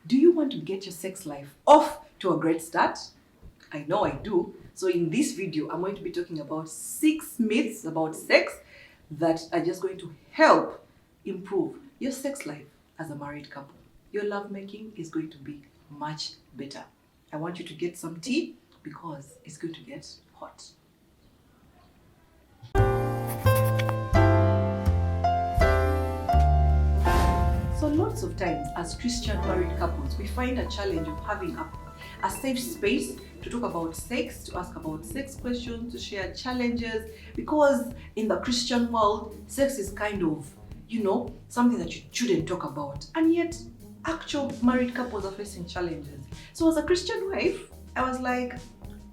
Do you want to get your sex life off to a great start? I know I do. So in this video, I'm going to be talking about 6 myths about sex that are just going to help improve your sex life as a married couple. Your lovemaking is going to be much better. I want you to get some tea because it's going to get hot. So lots of times as Christian married couples, we find a challenge of having a safe space to talk about sex, to ask about sex questions, to share challenges, because in the Christian world, sex is kind of, something that you shouldn't talk about. And yet, actual married couples are facing challenges. So as a Christian wife, I was like,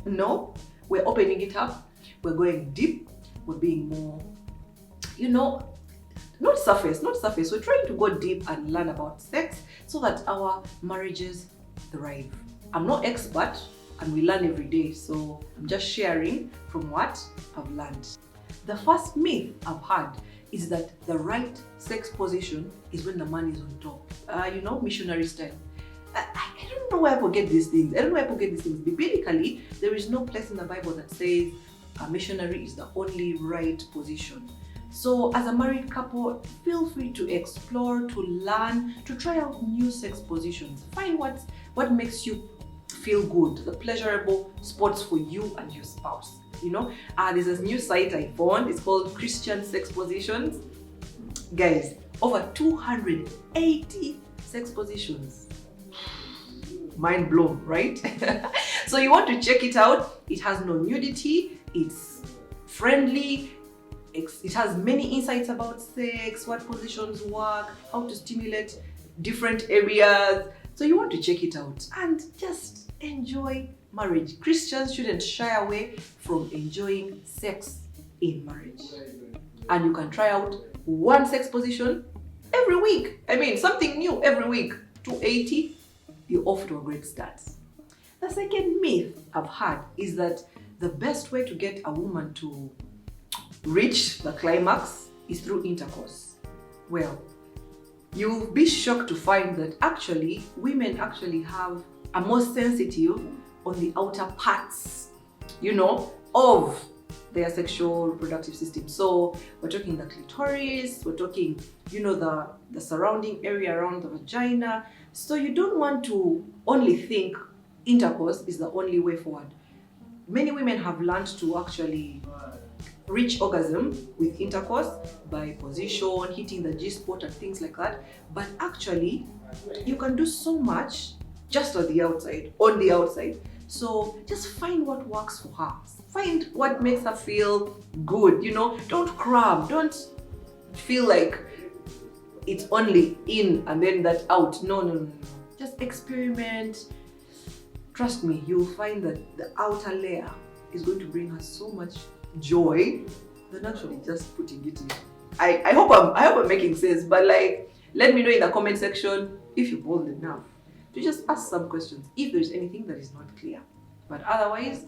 no, we're opening it up, we're going deep, we're being more, not surface. We're trying to go deep and learn about sex so that our marriages thrive. I'm not expert and we learn every day, so I'm just sharing from what I've learned. The first myth I've had is that the right sex position is when the man is on top. Missionary style. I don't know where people get these things. Biblically, there is no place in the Bible that says a missionary is the only right position. So as a married couple, feel free to explore, to learn, to try out new sex positions. Find what makes you feel good, the pleasurable spots for you and your spouse. There's this new site I found. It's called Christian Sex Positions. Guys, over 280 sex positions. Mind blown, right? So you want to check it out. It has no nudity. It's friendly. It has many insights about sex, what positions work, how to stimulate different areas. So you want to check it out and just enjoy marriage. Christians shouldn't shy away from enjoying sex in marriage. And you can try out one sex position every week. Something new every week. 280, you're off to a great start. The second myth I've had is that the best way to get a woman to reach the climax is through intercourse. Well, you'll be shocked to find that actually women are more sensitive on the outer parts, of their sexual reproductive system. So we're talking the clitoris, we're talking, the surrounding area around the vagina. So you don't want to only think intercourse is the only way forward. Many women have learned to actually reach orgasm with intercourse by position, hitting the G-spot and things like that. But actually, you can do so much just on the outside. So just find what works for her. Find what makes her feel good, Don't cram. Don't feel like it's only in and then that out. No. Just experiment. Trust me, you'll find that the outer layer is going to bring her so much joy than actually just putting it in. I hope I'm making sense, but let me know in the comment section if you're bold enough to just ask some questions if there's anything that is not clear. But otherwise,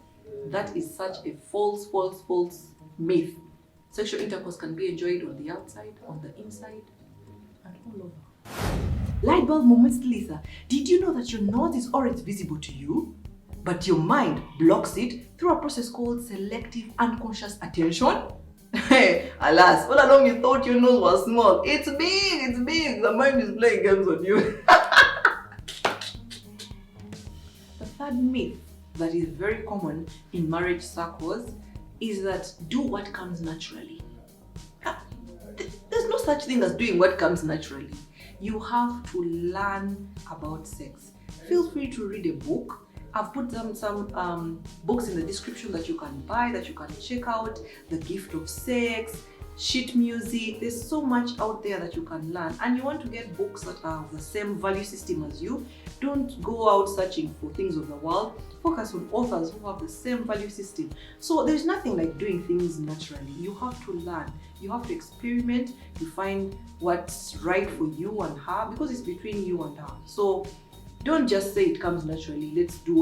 that is such a false myth. Sexual intercourse can be enjoyed on the outside, on the inside, and all over. Light bulb moments, Lisa. Did you know that your nose is always visible to you, but your mind blocks it through a process called selective unconscious attention? Alas, all along you thought your nose was small. It's big. The mind is playing games on you. The third myth that is very common in marriage circles is that do what comes naturally. There's no such thing as doing what comes naturally. You have to learn about sex. Feel free to read a book. I've put some books in the description that you can buy, that you can check out. The Gift of Sex, sheet music. There's so much out there that you can learn. And you want to get books that are of the same value system as you. Don't go out searching for things of the world. Focus on authors who have the same value system. So there's nothing like doing things naturally. You have to learn. You have to experiment. You find what's right for you and her, because it's between you and her. So don't just say it comes naturally. Let's do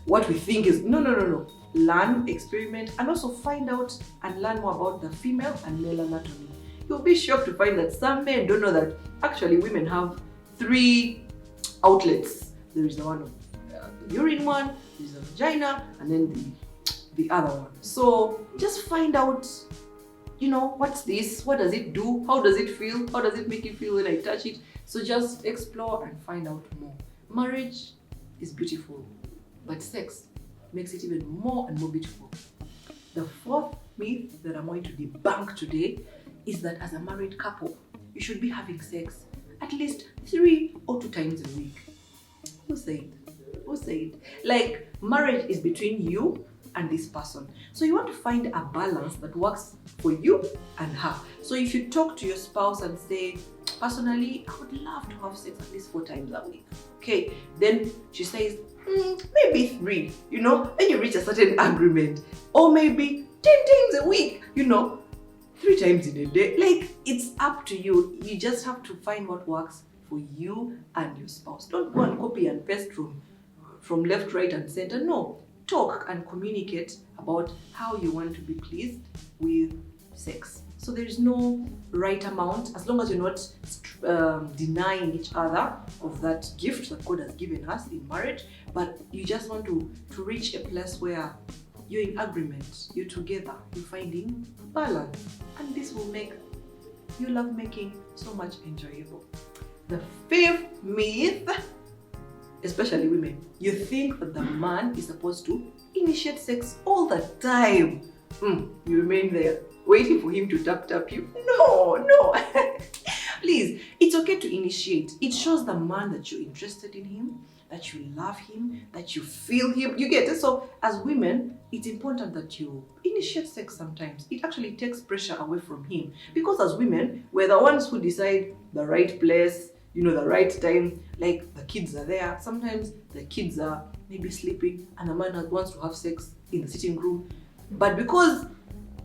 what we think is. No. Learn, experiment, and also find out and learn more about the female and male anatomy. You'll be shocked to find that some men don't know that actually women have three outlets. There is the one of the urine one, there is the vagina, and then the other one. So just find out, what's this? What does it do? How does it feel? How does it make you feel when I touch it? So just explore and find out more. Marriage is beautiful, but sex makes it even more and more beautiful. The fourth myth that I'm going to debunk today is that as a married couple, you should be having sex at least 3 or 2 times a week. Who said? Like, marriage is between you and this person. So you want to find a balance that works for you and her. So if you talk to your spouse and say, personally, I would love to have sex at least 4 times a week. Okay, then she says, maybe 3, then you reach a certain agreement. Or maybe 10 times a week, 3 times in a day. Like, it's up to you. You just have to find what works for you and your spouse. Don't go and copy and paste from left, right, and center. No, talk and communicate about how you want to be pleased with sex. So there is no right amount, as long as you're not denying each other of that gift that God has given us in marriage, but you just want to reach a place where you're in agreement, you're together, you're finding balance, and this will make your lovemaking so much enjoyable. The fifth myth, especially women, you think that the man is supposed to initiate sex all the time. You remain there waiting for him to tap you. No. Please, it's okay to initiate. It shows the man that you're interested in him, that you love him, that you feel him. You get it? So as women, it's important that you initiate sex sometimes. It actually takes pressure away from him. Because as women, we're the ones who decide the right place, the right time. Like, the kids are there. Sometimes the kids are maybe sleeping and the man wants to have sex in the sitting room. But because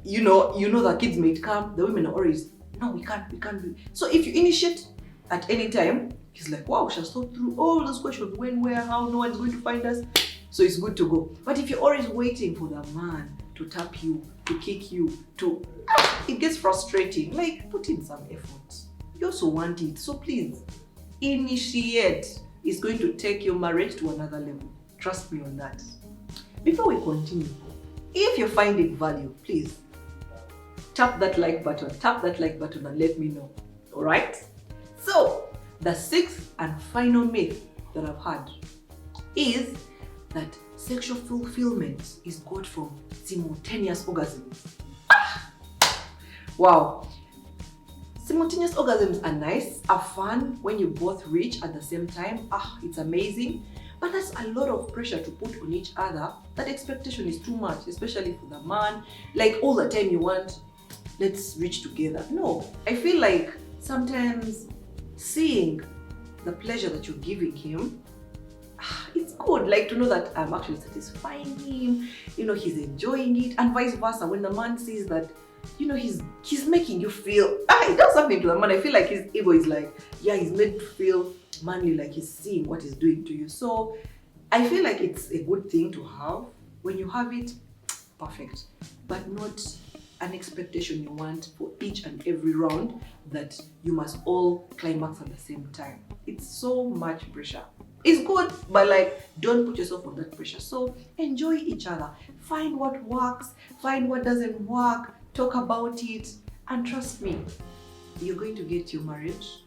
the kids may come, the women are always, no, we can't do it. So if you initiate at any time, he's like, wow, we shall thought through all those questions, when, where, how, no one's going to find us. So it's good to go. But if you're always waiting for the man to tap you, to kick you, it gets frustrating. Like, put in some effort. You also want it. So please, initiate. It's going to take your marriage to another level. Trust me on that. Before we continue, if you're finding value, please tap that like button and let me know. All right? So, the sixth and final myth that I've had is that sexual fulfillment is got from simultaneous orgasms. Wow. Simultaneous orgasms are nice, are fun when you both reach at the same time. It's amazing. But that's a lot of pressure to put on each other. That expectation is too much, especially for the man. Like, all the time you want, let's reach together. No, I feel like sometimes seeing the pleasure that you're giving him, it's good. Like, to know that I'm actually satisfying him, he's enjoying it, and vice versa. When the man sees that, he's making you feel, it does something to the man. I feel like his ego is like, yeah, he's made to feel manly, like he's seeing what he's doing to you. So I feel like it's a good thing to have. When you have it, perfect, but not an expectation you want for each and every round that you must all climax at the same time. It's so much pressure. It's good, but don't put yourself on that pressure. So enjoy each other. Find what works, find what doesn't work, talk about it, and trust me, you're going to get your marriage.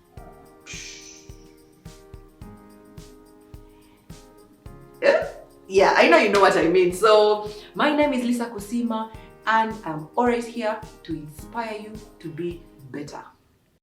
Yeah, I know you know what I mean. So my name is Kusiima, and I'm always here to inspire you to be better.